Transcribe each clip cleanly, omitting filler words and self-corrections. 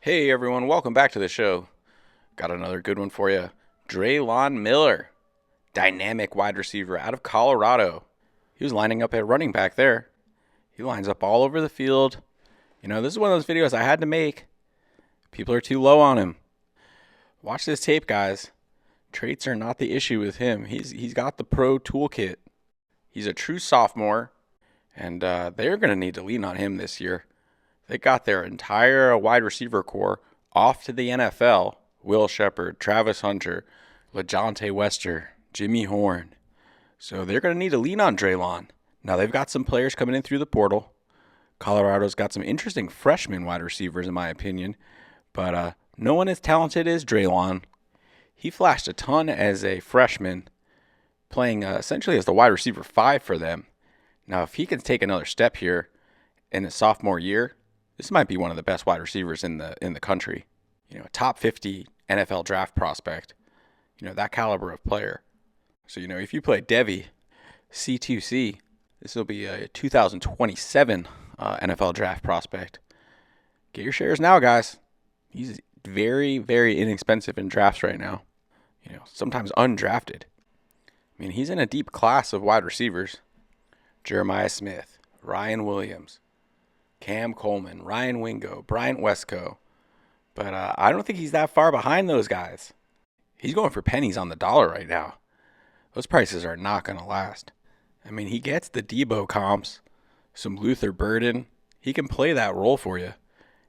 Hey everyone, welcome back to the show. Got another good one for you. Drelon Miller, dynamic wide receiver out of Colorado. He was lining up at running back there. He lines up all over the field. You know, this is one of those videos I had to make. People are too low on him. Watch this tape, guys. Traits are not the issue with him. He's got the pro toolkit. He's a true sophomore, and they're going to need to lean on him this year. They got their entire wide receiver core off to the NFL. Will Shepard, Travis Hunter, LeJounte Wester, Jimmy Horn. So they're going to need to lean on Drelon. Now they've got some players coming in through the portal. Colorado's got some interesting freshman wide receivers, in my opinion. But no one as talented as Drelon. He flashed a ton as a freshman, playing essentially as the wide receiver 5 for them. Now, if he can take another step here in his sophomore year, this might be one of the best wide receivers in the country. You know, a top 50 NFL draft prospect. You know, that caliber of player. So, you know, if you play DEVY, C2C, this will be a 2027 NFL draft prospect. Get your shares now, guys. He's very, very inexpensive in drafts right now. You know, sometimes undrafted. I mean, he's in a deep class of wide receivers. Jeremiah Smith, Ryan Williams, Cam Coleman, Ryan Wingo, Bryant Westco. But I don't think he's that far behind those guys. He's going for pennies on the dollar right now. Those prices are not going to last. I mean, he gets the Debo comps, some Luther Burden. He can play that role for you.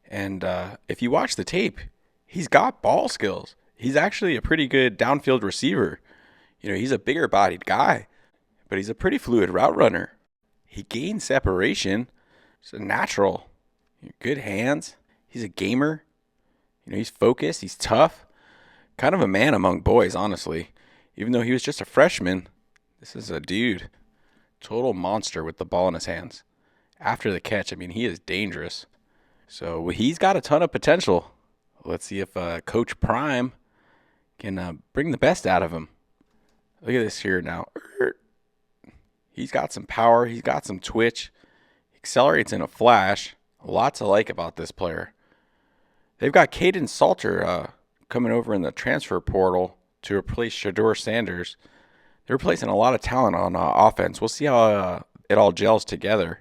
And if you watch the tape, he's got ball skills. He's actually a pretty good downfield receiver. You know, he's a bigger bodied guy, but he's a pretty fluid route runner. He gains separation. He's a natural. Good hands. He's a gamer. You know, he's focused. He's tough. Kind of a man among boys, honestly. Even though he was just a freshman, this is a dude. Total monster with the ball in his hands. After the catch, I mean, he is dangerous. So he's got a ton of potential. Let's see if Coach Prime can bring the best out of him. Look at this here now. He's got some power. He's got some twitch. Accelerates in a flash. A lot to like about this player. They've got Caden Salter coming over in the transfer portal to replace Shador Sanders. They're replacing a lot of talent on offense. We'll see how it all gels together.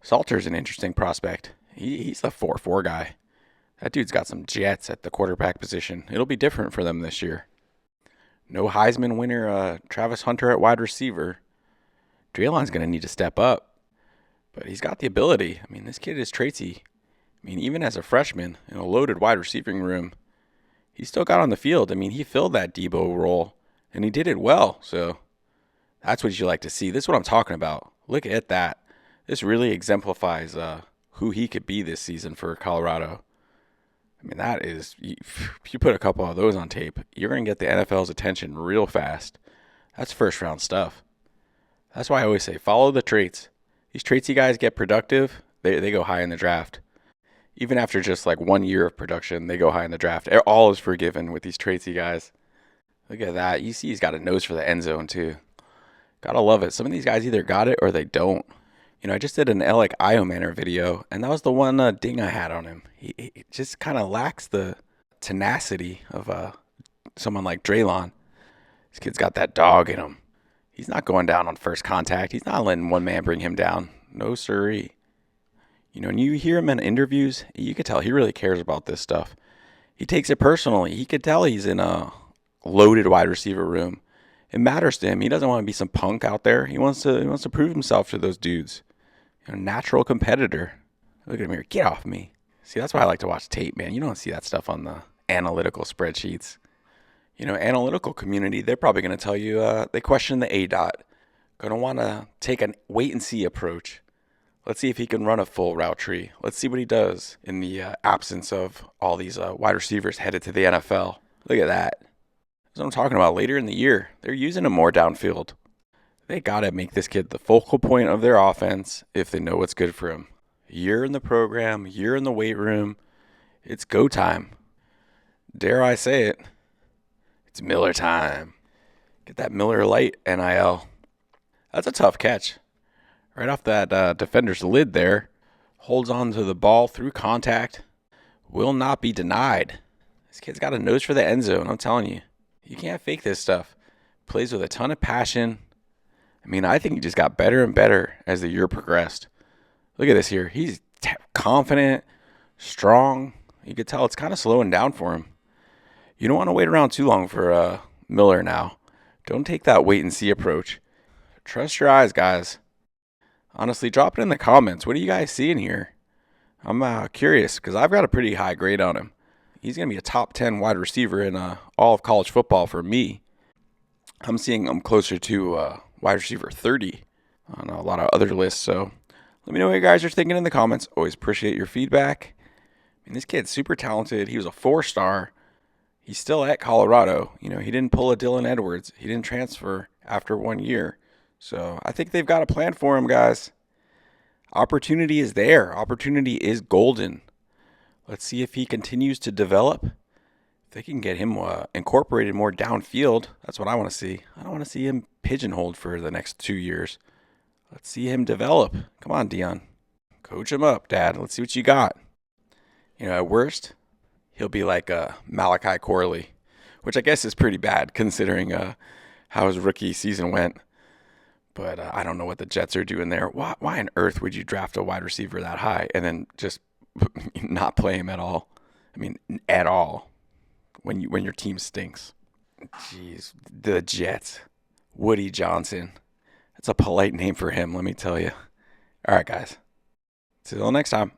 Salter's an interesting prospect. He's a 4-4 guy. That dude's got some jets at the quarterback position. It'll be different for them this year. No Heisman winner Travis Hunter at wide receiver. Drelon's going to need to step up. But he's got the ability. I mean, this kid is traitsy. I mean, even as a freshman in a loaded wide receiving room, he still got on the field. I mean, he filled that Debo role, and he did it well. So that's what you like to see. This is what I'm talking about. Look at that. This really exemplifies who he could be this season for Colorado. I mean, that is, if you put a couple of those on tape, you're going to get the NFL's attention real fast. That's first-round stuff. That's why I always say, follow the traits. These traitsy guys get productive, they go high in the draft. Even after just like 1 year of production, they go high in the draft. All is forgiven with these traitsy guys. Look at that. You see he's got a nose for the end zone too. Gotta love it. Some of these guys either got it or they don't. You know, I just did an Alec Iomanner video, and that was the one ding I had on him. He just kind of lacks the tenacity of someone like Drelon. This kid's got that dog in him. He's not going down on first contact. He's not letting one man bring him down. No siree. You know, when you hear him in interviews, you can tell he really cares about this stuff. He takes it personally. He could tell he's in a loaded wide receiver room. It matters to him. He doesn't want to be some punk out there. He wants to prove himself to those dudes. You know, natural competitor. Look at him here. Get off me. See, that's why I like to watch tape, man. You don't see that stuff on the analytical spreadsheets. You know, analytical community, they're probably going to tell you they question the ADOT. Going to want to take a wait-and-see approach. Let's see if he can run a full route tree. Let's see what he does in the absence of all these wide receivers headed to the NFL. Look at that. That's what I'm talking about later in the year. They're using him more downfield. They got to make this kid the focal point of their offense if they know what's good for him. Year in the program, year in the weight room. It's go time. Dare I say it. It's Miller time. Get that Miller Lite NIL. That's a tough catch. Right off that defender's lid there. Holds on to the ball through contact. will not be denied. This kid's got a nose for the end zone, I'm telling you. You can't fake this stuff. Plays with a ton of passion. I mean, I think he just got better and better as the year progressed. Look at this here. He's confident, strong. You could tell it's kind of slowing down for him. You don't want to wait around too long for Miller now. Don't take that wait and see approach. Trust your eyes, guys. Honestly, drop it in the comments. What are you guys seeing here? I'm curious because I've got a pretty high grade on him. He's going to be a top 10 wide receiver in all of college football for me. I'm seeing him closer to wide receiver 30 on a lot of other lists. So let me know what you guys are thinking in the comments. Always appreciate your feedback. I mean, this kid's super talented. He was a 4-star. He's still at Colorado. You know, he didn't pull a Dylan Edwards. He didn't transfer after 1 year. So I think they've got a plan for him, guys. Opportunity is there. Opportunity is golden. Let's see if he continues to develop. If they can get him incorporated more downfield, that's what I want to see. I don't want to see him pigeonholed for the next 2 years. Let's see him develop. Come on, Dion. Coach him up, Dad. Let's see what you got. You know, at worst, he'll be like Malachi Corley, which I guess is pretty bad considering how his rookie season went. But I don't know what the Jets are doing there. Why on earth would you draft a wide receiver that high and then just not play him at all? I mean, at all. When your team stinks. Jeez, the Jets. Woody Johnson. That's a polite name for him, let me tell you. All right, guys. Till next time.